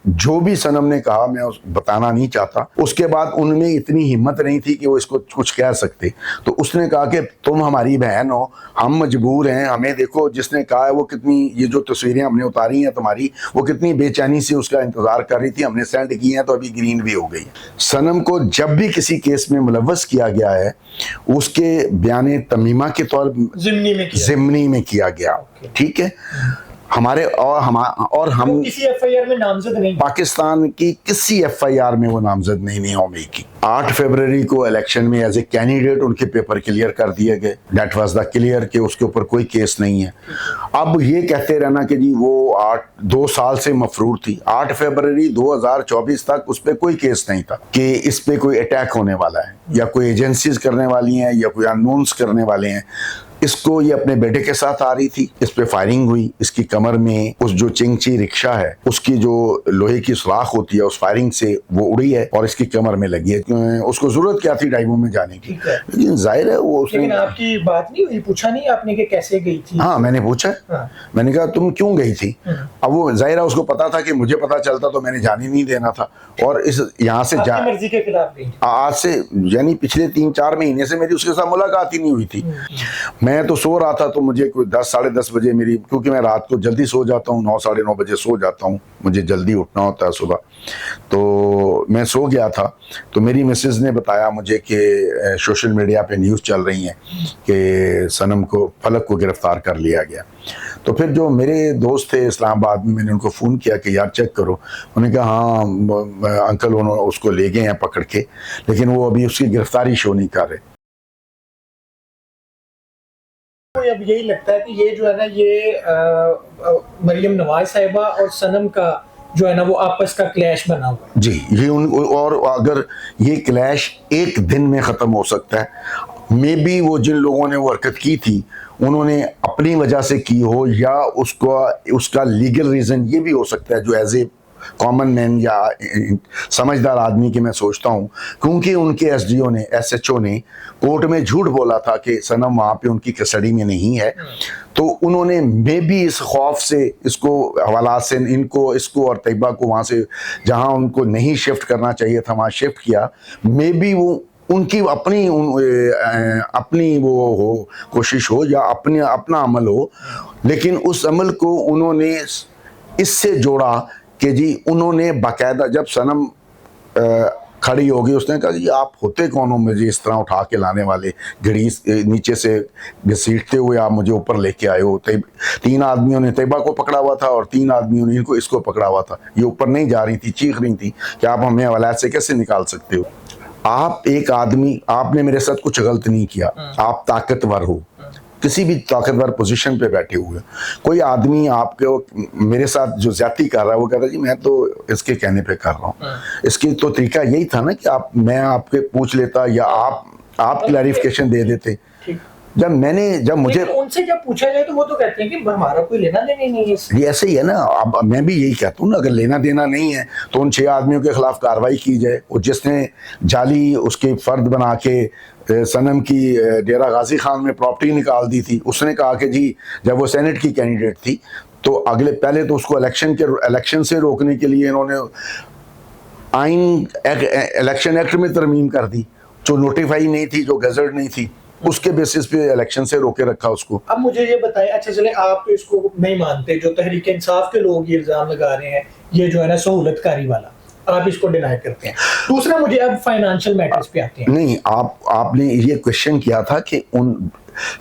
जो भी सनम ने कहा मैं बताना नहीं चाहता। उसके बाद उनमें इतनी हिम्मत नहीं थी कि वो इसको कुछ कह सकते। तो उसने कहा कि तुम हमारी बहन हो, हम मजबूर हैं, हमें देखो जिसने कहा है वो कितनी, ये जो तस्वीरें हमने उतारी हैं तुम्हारी, वो कितनी बेचैनी से उसका इंतजार कर रही थी, हमने सेंड की हैं तो अभी ग्रीन भी हो गई। सनम को जब भी किसी केस में मुलव्वस किया गया है उसके बयान तमीमा के तौर ज़िम्नी में किया गया। ठीक है, हमारे और हम किसी एफआईआर में नामजद नहीं, पाकिस्तान की किसी एफआईआर में वो नामजद नहीं होने की। 8 फरवरी को इलेक्शन में एज ए कैंडिडेट उनके पेपर क्लियर कर दिए गए। दैट वाज द क्लियर कि उसके ऊपर कोई केस नहीं है। अब ये कहते रहना कि जी वो 2 साल से मफरूर थी। 8 फरवरी 2024 तक उस पर कोई केस नहीं था कि इस पे कोई अटैक होने वाला है या कोई एजेंसीज करने वाली हैं या कोई अननोन्स करने वाले हैं। इसको ये अपने बेटे के साथ आ रही थी, इस पे फायरिंग हुई, इसकी कमर में उस जो चिंगची रिक्शा है उसकी जो लोहे की सुराख होती है उस फायरिंग से वो उड़ी है और इसकी कमर में लगी है। उसको जरूरत क्या थी डाइवो में जाने की, लेकिन जाहिर है वो उसने। लेकिन आपकी बात नहीं हुई, पूछा नहीं आपने कि कैसे गई थी? हाँ मैंने पूछा। मैंने कहा तुम क्यों गई थी? अब वो जाहिर है उसको पता था कि मुझे पता चलता तो मैंने जाने नहीं देना था। और इस यहाँ से मर्जी के खिलाफ गई आज से यानी पिछले 3-4 महीने से मेरी उसके साथ मुलाकात ही नहीं हुई थी। मैं तो सो रहा था तो मुझे कोई 10 साढ़े 10 बजे मेरी, क्योंकि मैं रात को जल्दी सो जाता हूँ, 9 साढ़े 9 बजे सो जाता हूँ, मुझे जल्दी उठना होता है सुबह। तो मैं सो गया था तो मेरी मिसेस ने बताया मुझे कि सोशल मीडिया पे न्यूज़ चल रही हैं कि सनम को, फलक को गिरफ्तार कर लिया गया। तो फिर जो मेरे दोस्त थे इस्लामाबाद में, मैंने उनको फ़ोन किया कि यार चेक करो। उन्होंने कहा हाँ अंकल उन्होंने उसको ले गए हैं पकड़ के, लेकिन वो अभी उसकी गिरफ्तारी शो नहीं कर रहे। अब यही लगता है कि ये जो है ना, ये मरियम नवाज साहिबा और सनम का जो है ना वो आपस का क्लैश बना हुआ है। जी, ये और अगर ये क्लैश एक दिन में ख़त्म हो सकता है। मे बी वो जिन लोगों ने वो हरकत की थी उन्होंने अपनी वजह से की हो, या उसका लीगल रीज़न ये भी हो सकता है जो एज ए कॉमन मैन या समझदार आदमी की मैं सोचता हूँ, क्योंकि उनके एसडीओ ने, एसएचओ ने कोर्ट में झूठ बोला था कि सनम वहाँ पे उनकी कस्टडी में नहीं है। तो उन्होंने मे बी इस खौफ से, इसको हवालात से इनको, इसको और तैयबा को वहाँ से जहाँ उनको नहीं शिफ्ट करना चाहिए था वहाँ शिफ्ट किया। मे बी वो उनकी अपनी वो हो, कोशिश हो या अपना अमल हो, लेकिन उस अमल को उन्होंने इससे जोड़ा कि जी उन्होंने बाकायदा, जब सनम खड़ी होगी उसने कहा जी आप होते कौन हो मुझे इस तरह उठा के लाने वाले, घड़ी नीचे से घसीटते हुए आप मुझे ऊपर लेके आए हो। 3 आदमियों ने तैयबा को पकड़ा हुआ था और 3 आदमियों ने इसको पकड़ा हुआ था। ये ऊपर नहीं जा रही थी, चीख रही थी कि आप हमें वलायत से कैसे निकाल सकते हो। आप एक आदमी, आपने मेरे साथ कुछ गलत नहीं किया, आप ताकतवर हो, किसी भी ताकतवर पोजीशन पे बैठे हुए, कोई आदमी आपके मेरे साथ जो ज्यादती कर रहा है वो कहता है जी मैं तो इसके कहने पे कर रहा हूँ। इसकी तो तरीका यही था ना कि मैं आपके पूछ लेता या आप क्लैरिफिकेशन दे देते। जब मुझे उनसे जब पूछा जाए तो वो तो कहते हैं कि हमारा कोई लेना देना नहीं है। ये ऐसे ही है ना। अब मैं भी यही कहता हूँ ना, अगर लेना देना नहीं है तो उन 6 आदमियों के खिलाफ कार्रवाई की जाए। और जिसने जाली उसके फर्द बना के सनम की डेरा गाजी खान में प्रॉपर्टी निकाल दी थी, उसने कहा कि जी जब वो सेनेट की कैंडिडेट थी तो पहले तो उसको इलेक्शन से रोकने के लिए इन्होंने इलेक्शन एक्ट में तरमीम कर दी, जो नोटिफाई नहीं थी, जो गजट नहीं थी, उसके बेसिस पे इलेक्शन से रोके रखा उसको। अब मुझे ये बताएं, अच्छा चले आप तो इसको नहीं मानते, जो तहरीक इंसाफ के लोग ये इल्जाम लगा रहे हैं ये जो है ना सहूलतकारी वाला, आप इसको डिनाई करते हैं। दूसरा मुझे अब फाइनेंशियल मैटर्स पे आते हैं। नहीं, आपने ये क्वेश्चन किया था कि उन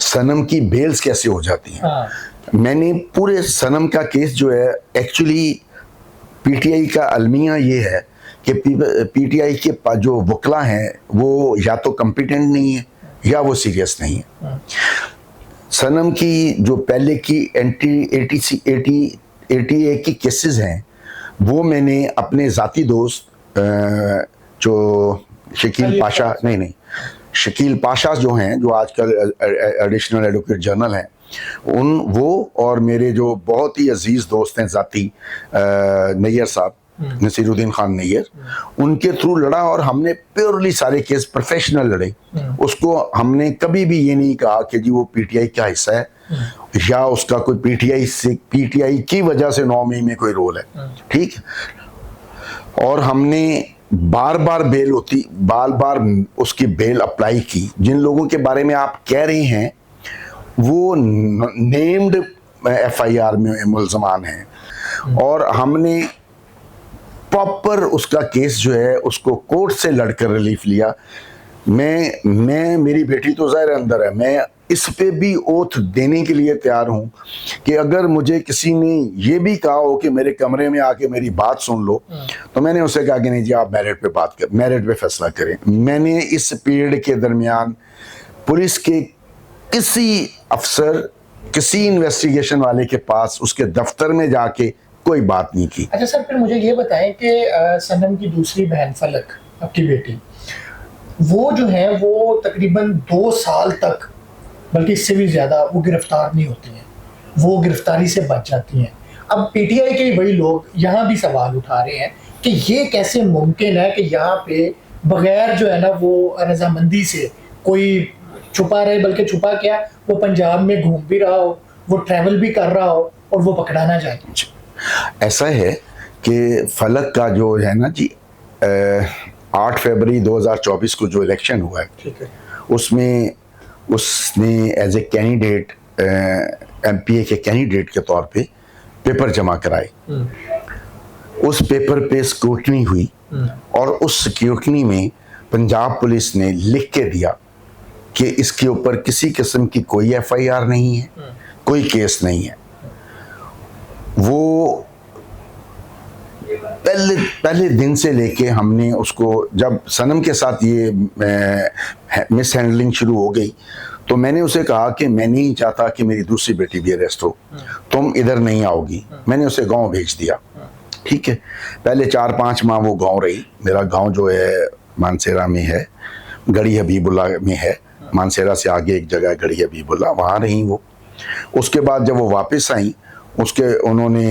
सनम की बेल्स कैसे हो जाती हैं। हाँ। मैंने पूरे सनम का केस जो है, एक्चुअली पीटीआई का अलमिया ये है कि पीटीआई के जो वकला हैं वो या तो कम्पिटेंट नहीं है या वो सीरियस नहीं है। सनम की जो पहले की एटी की केसेस हैं वो मैंने अपने ज़ाती दोस्त जो शकील पाशा, नहीं शकील पाशा जो हैं, जो आजकल एडिशनल एडवोकेट जनरल हैं, वो और मेरे जो बहुत ही अजीज़ दोस्त हैं ज़ाती, नैयर साहब, नसीरुद्दीन खान नैयर, उनके थ्रू लड़ा और हमने प्योरली सारे केस प्रोफेशनल लड़े। उसको हमने कभी भी ये नहीं कहा कि जी वो पीटीआई का हिस्सा है या उसका कोई पीटीआई की वजह से 9 मई में कोई रोल है। ठीक, और हमने बार बार उसकी बेल अप्लाई की। जिन लोगों के बारे में आप कह रहे हैं वो नेम्ड एफआईआर में मुलजमान हैं, और हमने प्रॉपर उसका केस जो है उसको कोर्ट से लड़कर रिलीफ लिया। मैं मेरी बेटी तो ज़ाहिर अंदर है, मैं इस पे भी ओथ देने के लिए तैयार हूं कि अगर मुझे किसी ने ये भी कहा हो कि मेरे कमरे में आके मेरी बात सुन लो, तो मैंने उससे कहा कि नहीं जी, आप मेरिट पे फैसला करें। मैंने इस पीरियड के दरमियान पुलिस के किसी अफसर, किसी इन्वेस्टिगेशन वाले के पास, उसके दफ्तर में जाके कोई बात नहीं की। अच्छा सर, फिर मुझे ये बताएं कि सनम की दूसरी बहन फलक, आपकी बेटी, वो जो है वो तकरीबन 2 साल तक, बल्कि इससे भी ज़्यादा, वो गिरफ्तार नहीं होती हैं, वो गिरफ्तारी से बच जाती हैं। अब पीटीआई के वही लोग यहाँ भी सवाल उठा रहे हैं कि ये कैसे मुमकिन है कि यहाँ पे बगैर जो है ना वो रजामंदी से कोई छुपा रहे, बल्कि छुपा क्या, वो पंजाब में घूम भी रहा हो, वो ट्रैवल भी कर रहा हो और वो पकड़ा ना जाए। ऐसा है कि फलक का जो है ना जी, 8 फरवरी 2024 को जो इलेक्शन हुआ है, ठीक है, उसमें उसने एज ए कैंडिडेट, एमपीए के कैंडिडेट के तौर पे पेपर जमा कराए। उस पेपर पे स्क्रूटनी हुई, और उस स्क्रूटनी में पंजाब पुलिस ने लिख के दिया कि इसके ऊपर किसी किस्म की कोई एफआईआर नहीं है, कोई केस नहीं है। वो पहले दिन से लेके हमने उसको, जब सनम के साथ ये मिस हैंडलिंग शुरू हो गई, तो मैंने उसे कहा कि मैं नहीं चाहता कि मेरी दूसरी बेटी भी अरेस्ट हो, तुम इधर नहीं आओगी। मैंने उसे गांव भेज दिया, ठीक है। पहले 4-5 माह वो गांव रही। मेरा गांव जो है मानसेरा में है, गढ़ी हबीबुल्ला में है। मानसेरा से आगे एक जगह है गढ़ी हबीबुल्ला, वहाँ रही वो। उसके बाद जब वो वापस आई, उन्होंने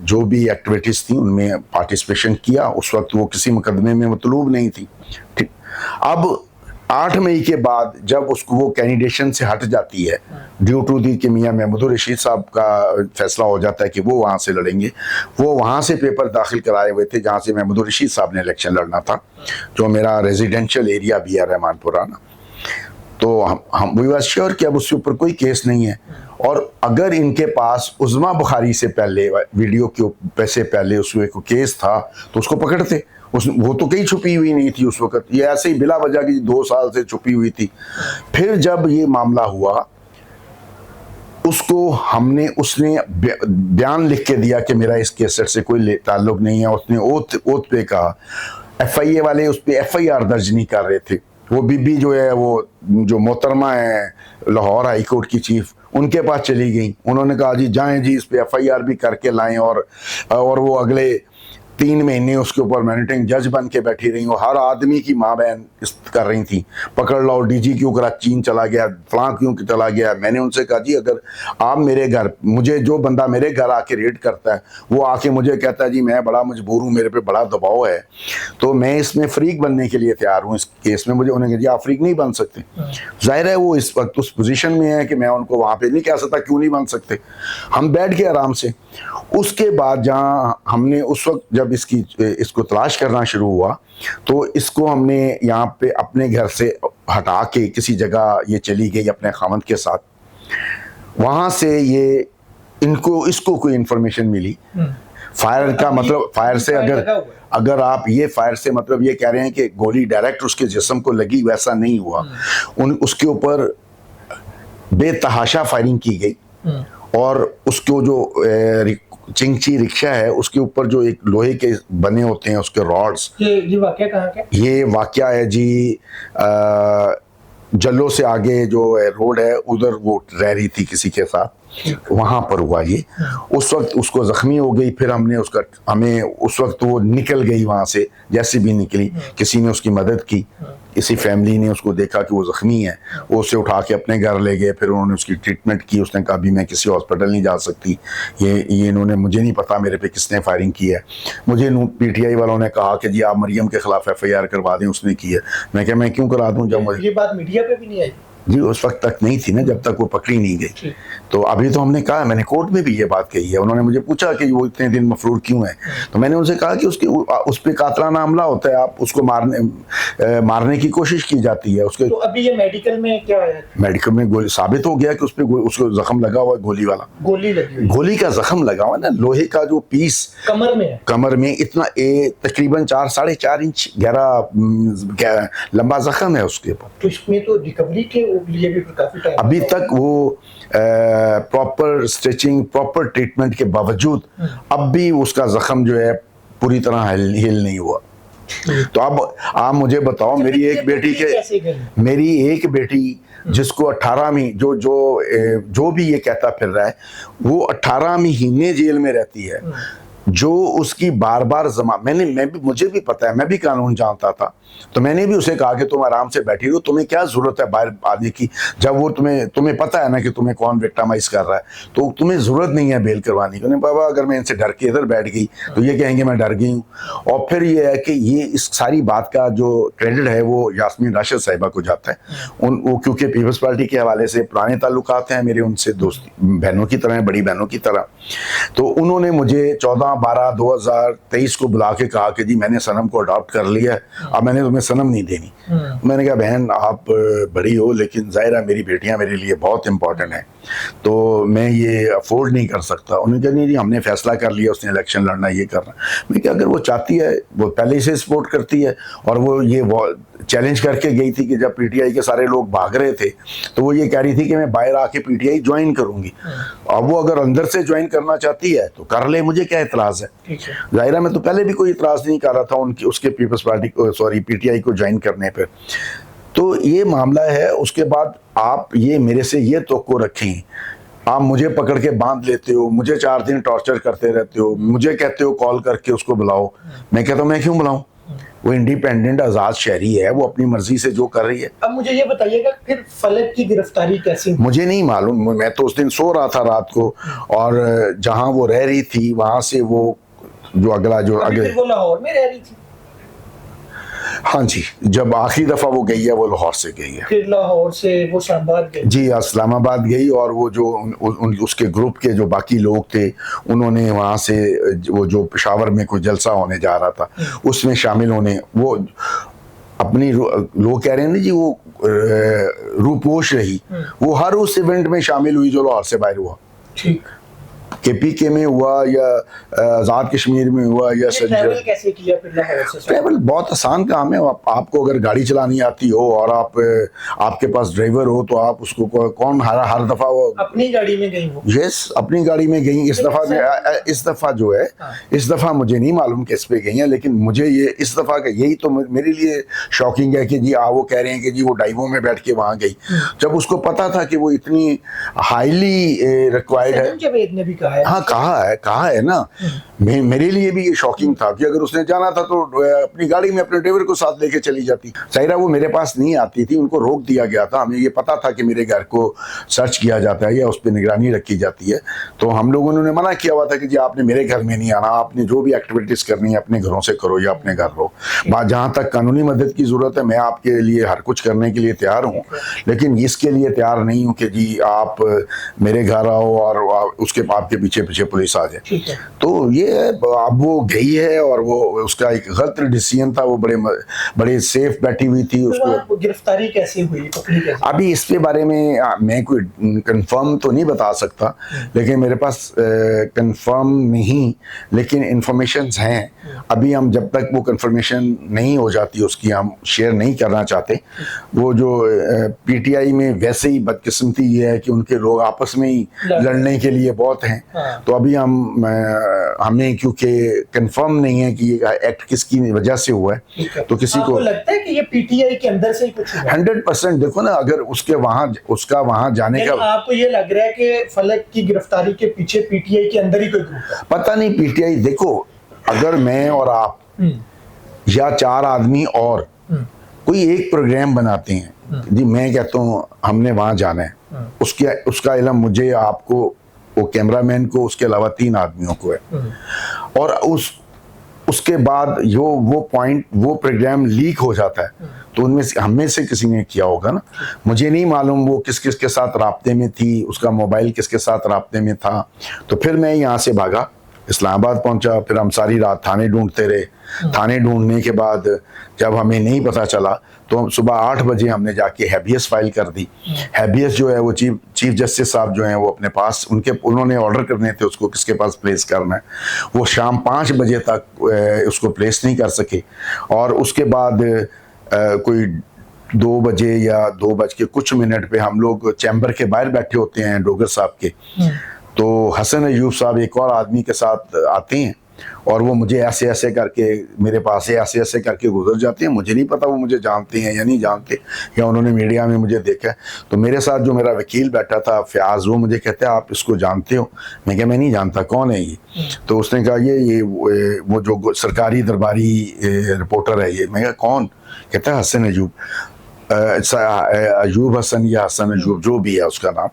जो भी एक्टिविटीज़ थी उनमें पार्टिसिपेशन किया। उस वक्त वो किसी मुकदमे में मतलूब नहीं थी, ठीक। अब 8 मई के बाद जब उसको वो कैंडिडेशन से हट जाती है, ड्यू टू दी कि मियाँ महमूद रशीद साहब का फैसला हो जाता है कि वो वहाँ से लड़ेंगे। वो वहाँ से पेपर दाखिल कराए हुए थे जहाँ से महमूद रशीद साहब ने इलेक्शन लड़ना था, जो मेरा रेजिडेंशियल एरिया भी है रहमानपुरा ना। तो हम वी वाज श्योर कि अब उसके ऊपर कोई केस नहीं है, और अगर इनके पास उज़मा बुखारी से पहले, वीडियो के पैसे पहले उसमें कोई केस था तो उसको पकड़ते। वो तो कहीं छुपी हुई नहीं थी उस वक्त, ये ऐसे ही बिला वजह की 2 साल से छुपी हुई थी। फिर जब ये मामला हुआ, उसने बयान लिख के दिया कि मेरा इस केसेट से कोई ताल्लुक नहीं है। उसने ओथ पे कहा। एफआईए वाले उस पर एफआईआर दर्ज नहीं कर रहे थे। वो बीबी जो है, वो जो मोहतरमा है लाहौर हाई कोर्ट की चीफ, उनके पास चली गई। उन्होंने कहा जी जाएं जी, इस पे एफआईआर भी करके लाएं, और वो अगले 3 महीने उसके ऊपर मॉनिटरिंग जज बन के बैठी रही। और हर आदमी की माँ बहन कर रही थी, पकड़ लो, डीजी क्यों करा चीन चला गया, फलां क्यों चला गया। मैंने उनसे कहा जी अगर आप मेरे घर, मुझे जो बंदा मेरे घर आके रेड करता है, वो आके मुझे कहता है जी मैं बड़ा मजबूर हूँ, मेरे पे बड़ा दबाव है, तो मैं इसमें फ्रीक बनने के लिए तैयार हूँ इस केस में। मुझे उन्होंने कहा जी आप फ्रीक नहीं बन सकते। जाहिर है वो इस वक्त उस पोजीशन में है कि मैं उनको वहाँ पे नहीं कह सकता क्यों नहीं बन सकते। हम बैठ के आराम से। उसके बाद जहाँ हमने उस वक्त जब इसको तलाश करना शुरू हुआ, तो इसको हमने यहाँ पे अपने घर से हटा के किसी जगह ये चली गई अपने खामद के साथ। वहाँ से इसको कोई इंफॉर्मेशन मिली फायर का, मतलब फायर से अगर आप ये फायर से मतलब ये कह रहे हैं कि गोली डायरेक्ट उसके जिस्म को लगी, वैसा नहीं हुआ। उसके ऊपर बेतहाशा फायरिंग की गई, और उसको जो चिंगची रिक्शा है उसके ऊपर जो एक लोहे के बने होते हैं उसके रॉड्स। ये वाकया कहाँ का? ये वाकया है जी जल्लो से आगे जो रोड है, उधर वो रह रही थी किसी के साथ, वहां पर हुआ ये। उस वक्त उसको जख्मी हो गई। फिर हमें उस वक्त वो निकल गई वहां से, जैसे भी निकली, किसी ने उसकी मदद की, किसी फैमिली ने उसको देखा कि वो जख्मी है, वो उसे उठा के अपने घर ले गए। फिर उन्होंने उसकी ट्रीटमेंट की। उसने कहा भी मैं किसी हॉस्पिटल नहीं जा सकती, ये इन्होंने, मुझे नहीं पता मेरे पे किसने फायरिंग की है। मुझे पीटीआई वालों ने कहा कि जी आप मरियम के खिलाफ एफआईआर करवा दें, उसने की है। मैं क्या, मैं क्यों करा दूं जब ये बात मीडिया पे भी नहीं आई? जी उस वक्त तक नहीं थी ना, जब तक वो पकड़ी नहीं गई। ठीक। तो अभी तो हमने कहा, मैंने कोर्ट में भी ये बात कही है। उन्होंने मुझे पूछा कि वो इतने दिन मफरूर क्यों है, तो मैंने उनसे कहा कि उस पे कातलाना हमला होता है, आप उसको मारने की कोशिश की जाती है। उसके तो अभी ये मेडिकल में क्या है? मेडिकल में गोली साबित हो गया कि उस पे उसको जख्म लगा हुआ है, गोली वाला, गोली लगी हुई है। गोली का जख्म लगा हुआ है ना, लोहे का जो पीस कमर में है। कमर में इतना तकरीबन 4-4.5 इंच गहरा लंबा जख्म है उसके ऊपर। तो इसमें तो रिकवरी के लिए भी काफी टाइम अभी तक वो प्रॉपर स्टिचिंग, प्रॉपर ट्रीटमेंट के बावजूद अब भी उसका जख्म जो है पूरी तरह हील नहीं हुआ। तो अब आप मुझे बताओ, मेरी एक बेटी कैसे के गई? मेरी एक बेटी जिसको 18वीं जो भी ये कहता फिर रहा है, वो 18 महीने जेल में रहती है, जो उसकी बार बार मुझे भी पता है, मैं भी कानून जानता था, तो मैंने भी उसे कहा कि तुम आराम से बैठी रहो, तुम्हें क्या जरूरत है बाहर आने की, जब वो तुम्हें पता है ना कि तुम्हें कौन विक्टिमाइज कर रहा है, तो तुम्हें जरूरत नहीं है बेल करवाने की। बाबा अगर मैं इनसे डर के इधर बैठ गई तो ये कहेंगे मैं डर गई हूँ। और फिर ये है कि ये इस सारी बात का जो क्रेडिट है वो यास्मीन राशिद साहिबा को जाता है। वो क्योंकि पीपल्स पार्टी के हवाले से पुराने ताल्लुकात हैं मेरे उनसे, दोस्ती बहनों की तरह, बड़ी बहनों की तरह। तो उन्होंने मुझे 14/12/2023 को बुला के कहा कि जी मैंने सनम को अडॉप्ट कर लिया है, अब मैंने तुम्हें सनम नहीं देनी। मैंने कहा बहन आप बड़ी हो, लेकिन जाहिर है मेरी बेटियां मेरे लिए बहुत इंपॉर्टेंट हैं, तो मैं ये अफोर्ड नहीं कर सकता। उन्होंने कहा नहीं जी हमने फैसला कर लिया, उसने इलेक्शन लड़ना, ये करना। मैं क्या, अगर वो चाहती है, वो पहले से सपोर्ट करती है, और वो ये चैलेंज करके गई थी कि जब पीटीआई के सारे लोग भाग रहे थे तो वो ये कह रही थी कि मैं बाहर आके पीटीआई ज्वाइन करूंगी। अब वो अगर अंदर से ज्वाइन करना चाहती है तो कर ले, मुझे क्या इतराज है। जाहिर है मैं तो पहले भी कोई इतराज नहीं कर रहा था उसके पीपल्स पार्टी को, सॉरी पीटीआई को ज्वाइन करने पर। तो ये मामला है। उसके बाद आप ये मेरे से ये तवक्को रखें, आप मुझे पकड़ के बांध लेते हो, मुझे 4 दिन टॉर्चर करते रहते हो, मुझे कहते हो कॉल करके उसको बुलाओ। मैं कहता हूँ मैं क्यों बुलाऊं, वो इंडिपेंडेंट आजाद शहरी है, वो अपनी मर्जी से जो कर रही है। अब मुझे ये बताइएगा फिर फलक की गिरफ्तारी कैसे हुई? मुझे नहीं मालूम, मैं तो उस दिन सो रहा था रात को, और जहां वो रह रही थी वहां से वो अगले वो लाहौर में रह रही थी। हाँ जी, जब आखिरी दफा वो गई है वो लाहौर से गई है, फिर लाहौर से वो इस्लामाबाद गई। जी इस्लामाबाद गई, और वो जो उसके ग्रुप के जो बाकी लोग थे उन्होंने वहाँ से वो जो पेशावर में कोई जलसा होने जा रहा था उसमें शामिल होने, वो अपनी लोग कह रहे हैं ना जी वो रूपोश रही, वो हर उस इवेंट में शामिल हुई जो लाहौर से बाहर हुआ। ठीक। केपीके में हुआ या आज़ाद कश्मीर में हुआ या ट्रैवल कैसे किया फिर लाहौर से? ट्रैवल बहुत आसान काम है। आपको अगर गाड़ी चलानी आती हो और आपके पास ड्राइवर हो तो आप उसको कौन हर दफा वो अपनी गाड़ी में गई हो? यस, अपनी गाड़ी में गई। इस दफा जो है, इस दफा मुझे नहीं मालूम किस पे गई है, लेकिन मुझे ये इस दफा का यही तो मेरे लिए शॉकिंग है कि जी वो कह रहे हैं कि जी वो डाइवो में बैठ के वहां गई, जब उसको पता था कि वो इतनी हाईली रिक्वायर्ड है। जावेद ने भी कहा है। हाँ कहा है ना। मेरे लिए भी ये शॉकिंग था कि अगर उसने जाना था तो अपनी गाड़ी में अपने ड्राइवर को साथ लेके चली जाती। साहिरा वो मेरे पास नहीं आती थी, उनको रोक दिया गया था। हमें ये पता था कि मेरे घर को सर्च किया जाता है या उस पर निगरानी रखी जाती है, तो हम लोगों ने मना किया हुआ था कि जी आपने मेरे घर में नहीं आना, आपने जो भी एक्टिविटीज करनी है अपने घरों से करो या अपने घर रहो। जहाँ तक कानूनी मदद की जरूरत है मैं आपके लिए हर कुछ करने के लिए तैयार हूँ, लेकिन इसके लिए तैयार नहीं हूँ कि जी आप मेरे घर आओ और उसके आपके पीछे पुलिस आ जाए। तो ये अब वो गई है और वो उसका एक गलत डिसीजन था, वो बड़े सेफ बैठी हुई थी। उसको गिरफ्तारी कैसे हुई, पकड़ी कैसे? अभी इसके बारे में मैं कोई कंफर्म तो नहीं बता सकता, लेकिन मेरे पास कंफर्म नहीं लेकिन इंफॉर्मेशंस हैं। अभी हम जब तक वो कंफर्मेशन नहीं हो जाती उसकी हम शेयर नहीं करना चाहते। वो जो पीटीआई में वैसे ही बदकिस्मती ये है कि उनके लोग आपस में ही लड़ने के लिए बहुत हैं। तो अभी हमें क्योंकि कंफर्म नहीं है कि ये एक्ट किसकी वजह से हुआ है, तो किसी को लगता है कि ये पीटीआई के अंदर से ही कुछ हुआ? 100% देखो ना, अगर उसका वहां जाने का आपको ये लग रहा है कि फलक की गिरफ्तारी के पीछे पीटीआई के अंदर ही कोई ग्रुप है? पता नहीं। पीटीआई देखो, अगर मैं और आप या 4 आदमी और कोई एक प्रोग्राम बनाते हैं, जी मैं कहता हूँ हमने वहां जाना है, उसका इल्म मुझे, आपको, वो कैमरामैन को, उसके अलावा 3 आदमियों को है, और उसके बाद वो पॉइंट वो प्रोग्राम लीक हो जाता है, तो उनमें से हमें से किसी ने किया होगा ना। मुझे नहीं मालूम वो किस किस के साथ राब्ते में थी, उसका मोबाइल किसके साथ राब्ते में था। तो फिर मैं यहाँ से भागा, इस्लामाबाद पहुंचा, फिर हम सारी रात थाने ढूंढते रहे। थाने ढूंढने के बाद जब हमें नहीं पता चला तो हम सुबह 8 बजे हमने जाके हैबियस फाइल कर दी। हैबियस जो है वो चीफ जस्टिस साहब जो हैं वो अपने पास उन्होंने ऑर्डर करने थे उसको किसके पास प्लेस करना है, वो शाम 5 बजे तक उसको प्लेस नहीं कर सके। और उसके बाद कोई 2 बजे या 2 बज के कुछ मिनट पे हम लोग चैम्बर के बाहर बैठे होते हैं डोगर साहब के, तो हसन अयूब साहब एक और आदमी के साथ आते हैं और वो मुझे ऐसे ऐसे करके मेरे पास से ऐसे ऐसे करके गुजर जाते हैं। मुझे नहीं पता वो मुझे जानते हैं या नहीं जानते, या उन्होंने मीडिया में मुझे देखा है। तो मेरे साथ जो मेरा वकील बैठा था फयाज, वो मुझे कहते हैं आप इसको जानते हो? मैं क्या मैं नहीं जानता, कौन है ये? तो उसने कहा ये वो जो सरकारी दरबारी रिपोर्टर है ये। मैं कहा कौन? कहता है हसन अयूब, अयूब हसन या हसन अयूब जो भी है उसका नाम।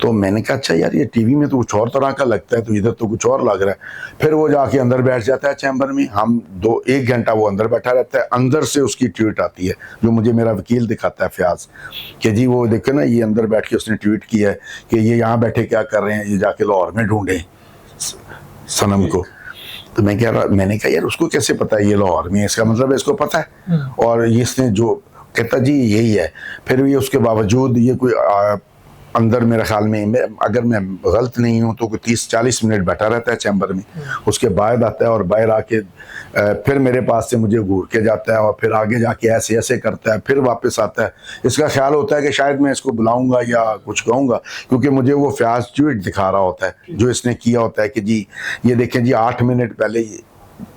तो मैंने कहा अच्छा यार ये टीवी में तो कुछ और तरह का लगता है, तो इधर तो कुछ और लग रहा है। फिर वो जाके अंदर बैठ जाता है चैम्बर में, हम 1 घंटा वो अंदर बैठा रहता है। अंदर से उसकी ट्वीट आती है जो मुझे मेरा वकील दिखाता है फयाज, कि जी वो देखो ना ये अंदर बैठ के उसने ट्वीट किया है कि ये यहाँ बैठे क्या कर रहे हैं, ये जाके लाहौर में ढूंढे सनम को। तो मैंने कहा यार उसको कैसे पता है ये लाहौर में, इसका मतलब है इसको पता है। और इसने जो कहता जी यही है। फिर भी उसके बावजूद ये कोई अंदर मेरे ख्याल में अगर मैं गलत नहीं हूँ तो कोई 30-40 मिनट बैठा रहता है चैम्बर में। उसके बाद आता है और बाहर आके फिर मेरे पास से मुझे घूर के जाता है और फिर आगे जाके ऐसे ऐसे करता है, फिर वापस आता है। इसका ख्याल होता है कि शायद मैं इसको बुलाऊंगा या कुछ कहूँगा, क्योंकि मुझे वो फयाज ट्वीट दिखा रहा होता है जो इसने किया होता है कि जी ये देखें जी 8 मिनट पहले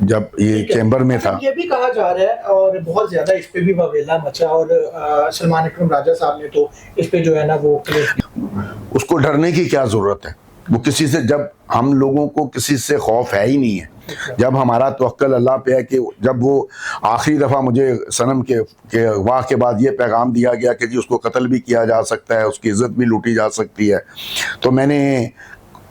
जब ये चैम्बर में था। ये भी कहा जा रहा है और बहुत ज्यादा इस पे भी वावेला मचा, और सलमान अकरम राजा साहब ने तो इस पे जो है ना वो उसको डरने की क्या जरूरत है? वो किसी से, जब हम लोगों को किसी से खौफ है ही नहीं है, जब हमारा तवक्कल अल्लाह पे है कि जब वो आखिरी दफ़ा मुझे सनम के वाह के बाद ये पैगाम दिया गया कि जी उसको कत्ल भी किया जा सकता है, उसकी इज्जत भी लूटी जा सकती है, तो मैंने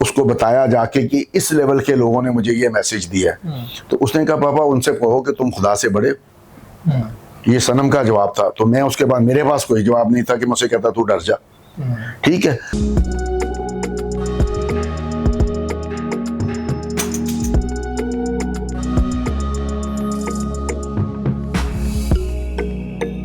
उसको बताया जाके कि इस लेवल के लोगों ने मुझे ये मैसेज दिया है। तो उसने कहा पापा उनसे कहो कि तुम खुदा से बड़े। ये सनम का जवाब था। तो मैं उसके बाद मेरे पास कोई जवाब नहीं था कि मुझसे कहता तू डर जा। ठीक है।